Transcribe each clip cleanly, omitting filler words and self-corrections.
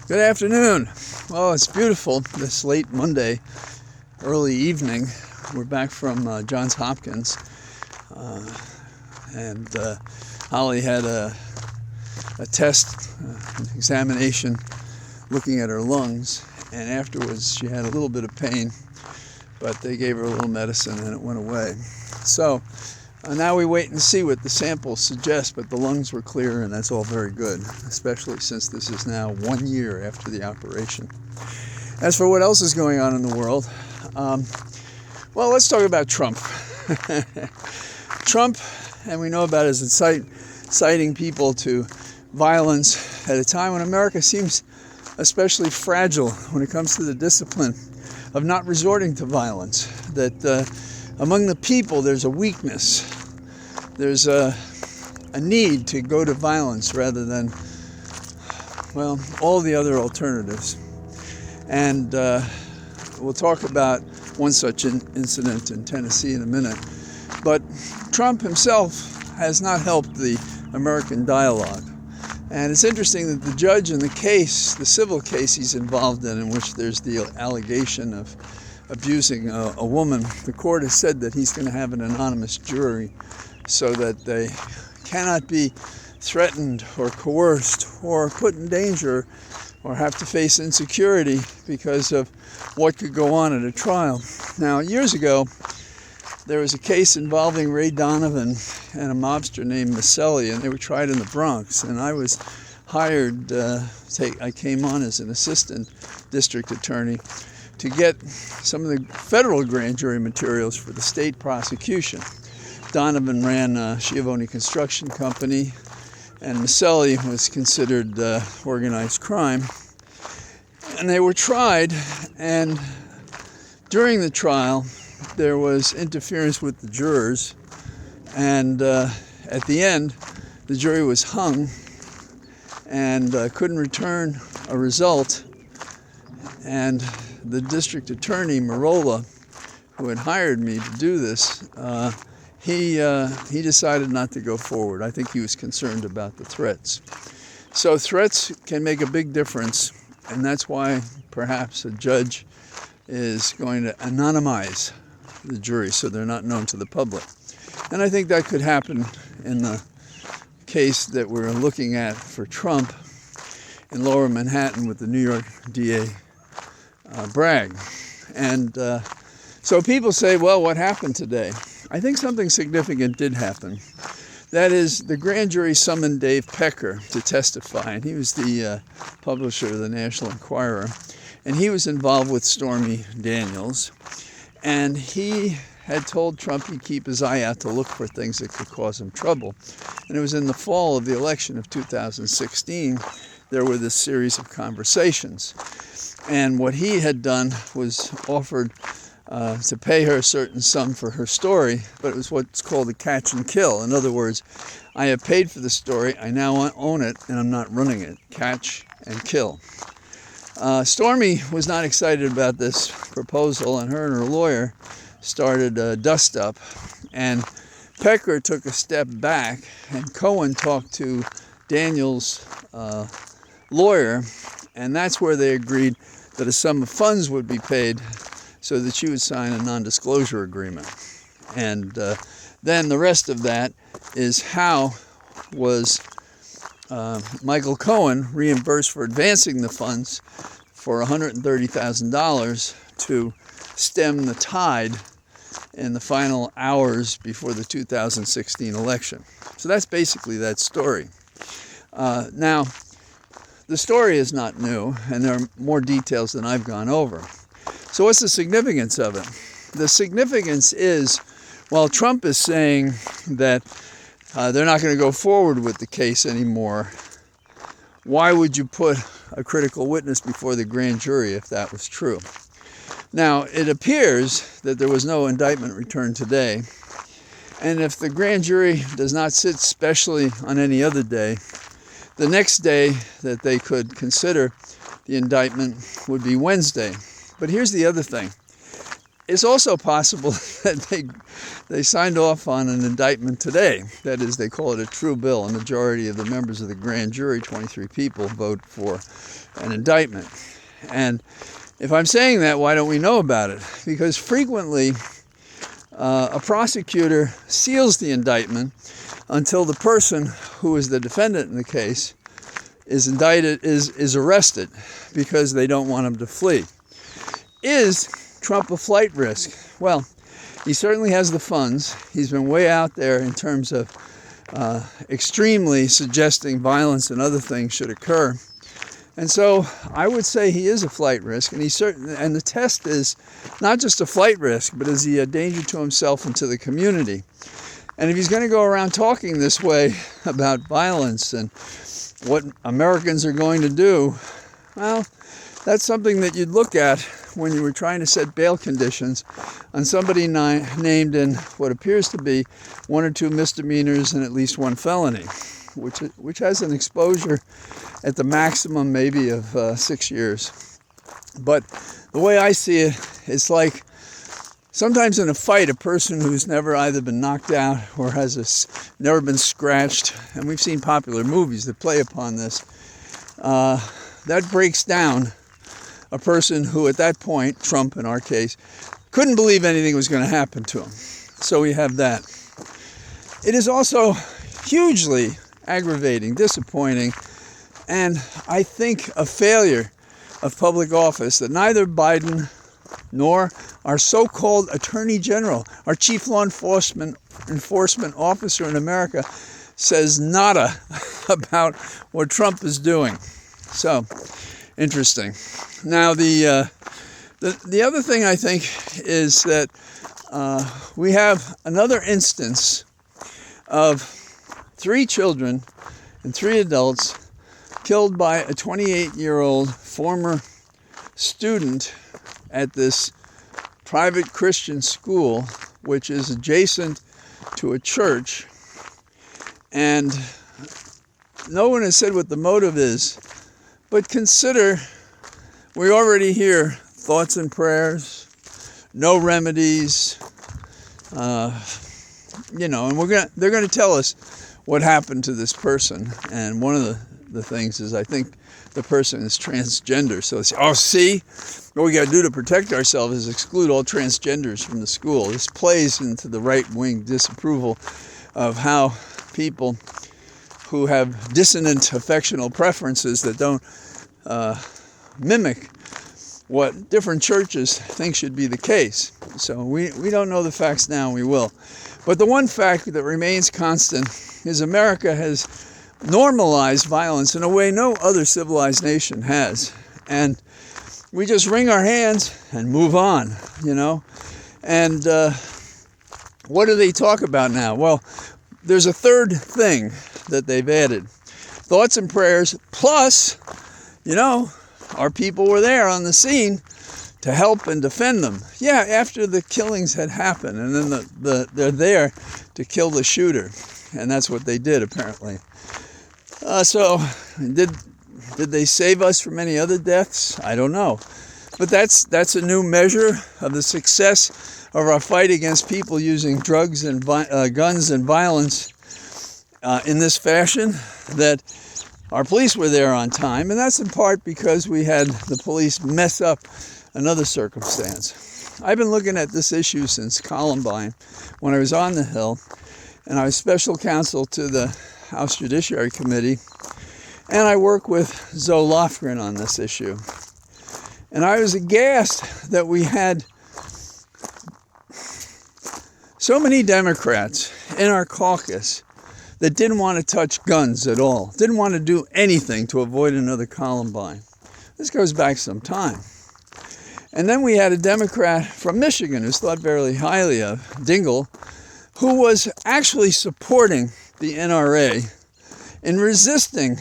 Good afternoon. Well, it's beautiful this late Monday, early evening. We're back from Johns Hopkins, and Holly had a test, an examination looking at her lungs, and afterwards she had a little bit of pain, but they gave her a little medicine and it went away. So now we wait and see what the samples suggest, but the lungs were clear, and that's all very good, especially since this is now 1 year after the operation. As for what else is going on in the world, well, let's talk about Trump. Trump, and we know about his inciting people to violence at a time when America seems especially fragile when it comes to the discipline of not resorting to violence, that among the people there's a weakness. There's a need to go to violence rather than, well, all the other alternatives. And we'll talk about one such incident in Tennessee in a minute. But Trump himself has not helped the American dialogue. And it's interesting that the judge in the case, the civil case he's involved in which there's the allegation of abusing a woman, the court has said that he's going to have an anonymous jury so that they cannot be threatened or coerced or put in danger or have to face insecurity because of what could go on at a trial. Now, years ago, there was a case involving Ray Donovan and a mobster named Maselli, and they were tried in the Bronx. And I was hired, I came on as an assistant district attorney to get some of the federal grand jury materials for the state prosecution. Donovan ran a Schiavone construction company, and Maselli was considered organized crime. And they were tried, and during the trial, there was interference with the jurors, and at the end, the jury was hung and couldn't return a result. And the district attorney, Marola, who had hired me to do this, he decided not to go forward. I think he was concerned about the threats. So threats can make a big difference, and that's why perhaps a judge is going to anonymize the jury so they're not known to the public. And I think that could happen in the case that we're looking at for Trump in Lower Manhattan with the New York DA Bragg. And so people say, well, what happened today? I think something significant did happen. That is, the grand jury summoned Dave Pecker to testify, and he was the publisher of the National Enquirer, and he was involved with Stormy Daniels, and he had told Trump he'd keep his eye out to look for things that could cause him trouble. And it was in the fall of the election of 2016, there were this series of conversations. And what he had done was offered to pay her a certain sum for her story, but it was what's called a catch and kill. In other words, I have paid for the story, I now own it, and I'm not running it. Catch and kill. Stormy was not excited about this proposal, and her lawyer started a dust-up, and Pecker took a step back, and Cohen talked to Daniel's lawyer, and that's where they agreed that a sum of funds would be paid so that she would sign a non-disclosure agreement. And then the rest of that is how was Michael Cohen reimbursed for advancing the funds for $130,000 to stem the tide in the final hours before the 2016 election. So that's basically that story. Now, the story is not new, and there are more details than I've gone over. So what's the significance of it? The significance is, while Trump is saying that they're not going to go forward with the case anymore, why would you put a critical witness before the grand jury if that was true? Now, it appears that there was no indictment returned today, and if the grand jury does not sit specially on any other day, the next day that they could consider the indictment would be Wednesday. But here's the other thing. it's also possible that they signed off on an indictment today. That is, they call it a true bill. A majority of the members of the grand jury, 23 people, vote for an indictment. And if I'm saying that, why don't we know about it? Because frequently a prosecutor seals the indictment until the person who is the defendant in the case is indicted, is arrested, because they don't want him to flee. Is Trump a flight risk? Well, he certainly has the funds. He's been way out there in terms of extremely suggesting violence and other things should occur. And so I would say he is a flight risk, and and the test is not just a flight risk, but is he a danger to himself and to the community? And if he's going to go around talking this way about violence and what Americans are going to do, well, that's something that you'd look at when you were trying to set bail conditions on somebody named in what appears to be 1 or 2 misdemeanors and at least 1 felony, which has an exposure at the maximum maybe of 6 years. But the way I see it, it's like sometimes in a fight, a person who's never either been knocked out or never been scratched, and we've seen popular movies that play upon this, that breaks down a person who at that point, Trump in our case, couldn't believe anything was going to happen to him. So we have that. It is also hugely aggravating, disappointing, and I think a failure of public office that neither Biden nor our so-called Attorney General, our chief law enforcement officer in America, says nada about what Trump is doing. So, interesting. Now, the other thing I think is that we have another instance of 3 children and 3 adults killed by a 28-year-old former student at this private Christian school, which is adjacent to a church. And no one has said what the motive is, but consider, we already hear thoughts and prayers, no remedies, and they're going to tell us what happened to this person. And one of the things is, I think the person is transgender. So it's, what we got to do to protect ourselves is exclude all transgenders from the school. This plays into the right-wing disapproval of how people who have dissonant affectional preferences that don't mimic what different churches think should be the case. So we don't know the facts now, and we will. But the one fact that remains constant is America has normalized violence in a way no other civilized nation has. And we just wring our hands and move on, And what do they talk about now? Well, there's a third thing that they've added. Thoughts and prayers, plus, our people were there on the scene to help and defend them. Yeah, after the killings had happened, and then they're there to kill the shooter. And that's what they did, apparently. So, did they save us from any other deaths? I don't know. But that's a new measure of the success of our fight against people using drugs and guns and violence in this fashion, that our police were there on time. And that's in part because we had the police mess up another circumstance. I've been looking at this issue since Columbine, when I was on the Hill, and I was special counsel to the House Judiciary Committee, and I work with Zoe Lofgren on this issue. And I was aghast that we had so many Democrats in our caucus that didn't want to touch guns at all, didn't want to do anything to avoid another Columbine. This goes back some time. And then we had a Democrat from Michigan who's thought very highly of, Dingell, who was actually supporting the NRA in resisting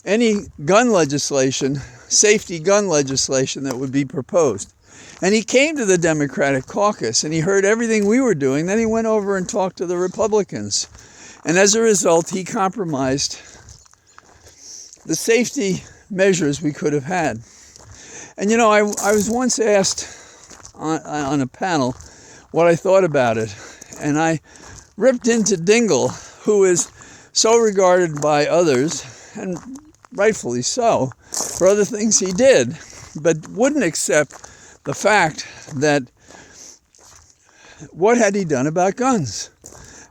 any gun legislation, safety gun legislation that would be proposed. And he came to the Democratic caucus and he heard everything we were doing. Then he went over and talked to the Republicans. And as a result, he compromised the safety measures we could have had. And I was once asked on a panel what I thought about it. And I ripped into Dingle, who is so regarded by others, and rightfully so, for other things he did, but wouldn't accept the fact that what had he done about guns?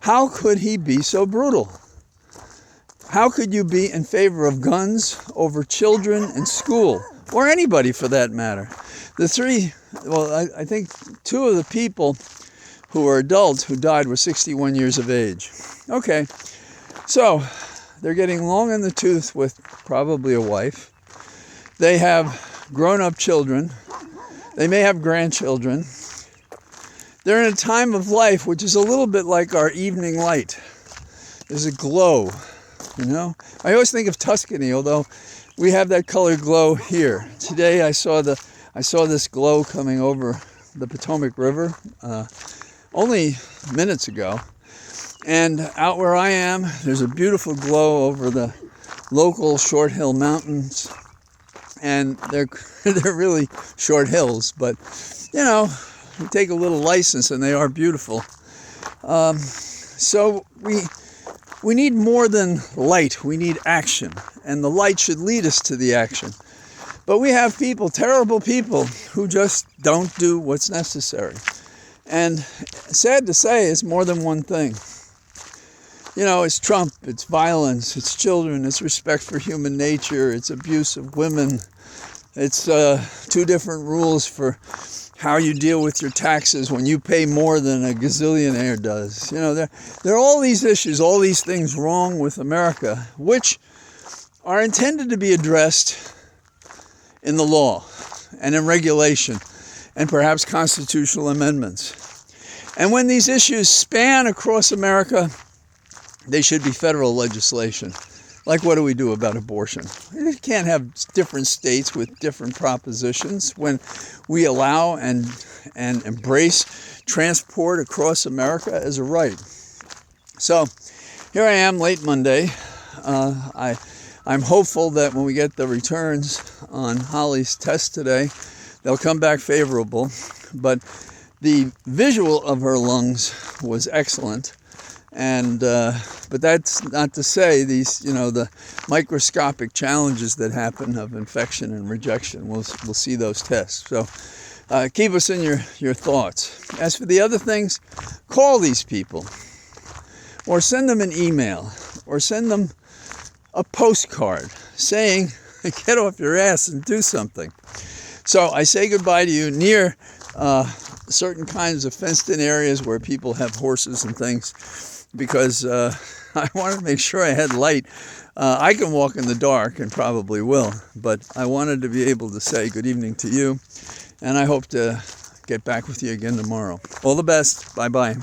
How could he be so brutal? How could you be in favor of guns over children in school, or anybody for that matter? I think two of the people who were adults who died were 61 years of age. Okay, so they're getting long in the tooth with probably a wife. They have grown-up children. They may have grandchildren. They're in a time of life which is a little bit like our evening light. There's a glow, you know. I always think of Tuscany, although we have that color glow here. Today I saw this glow coming over the Potomac River only minutes ago. And out where I am, there's a beautiful glow over the local Short Hill Mountains. And they're really short hills, but you know, you take a little license and they are beautiful. So we need more than light. We need action, and the light should lead us to the action. But we have people, terrible people, who just don't do what's necessary. And sad to say, it's more than one thing. You know, it's Trump, it's violence, it's children, it's respect for human nature, it's abuse of women, it's two different rules for how you deal with your taxes when you pay more than a gazillionaire does. You know, there are all these issues, all these things wrong with America, which are intended to be addressed in the law and in regulation and perhaps constitutional amendments. And when these issues span across America, they should be federal legislation. Like, what do we do about abortion? We can't have different states with different propositions when we allow and embrace transport across America as a right. So here I am, late Monday. I'm hopeful that when we get the returns on Holly's test today, they'll come back favorable. But the visual of her lungs was excellent. And but that's not to say these, you know, the microscopic challenges that happen of infection and rejection. We'll see those tests. So keep us in your thoughts. As for the other things, call these people, or send them an email, or send them a postcard saying, "Get off your ass and do something." So I say goodbye to you near certain kinds of fenced-in areas where people have horses and things, because I wanted to make sure I had light. I can walk in the dark, and probably will, but I wanted to be able to say good evening to you, and I hope to get back with you again tomorrow. All the best. Bye-bye.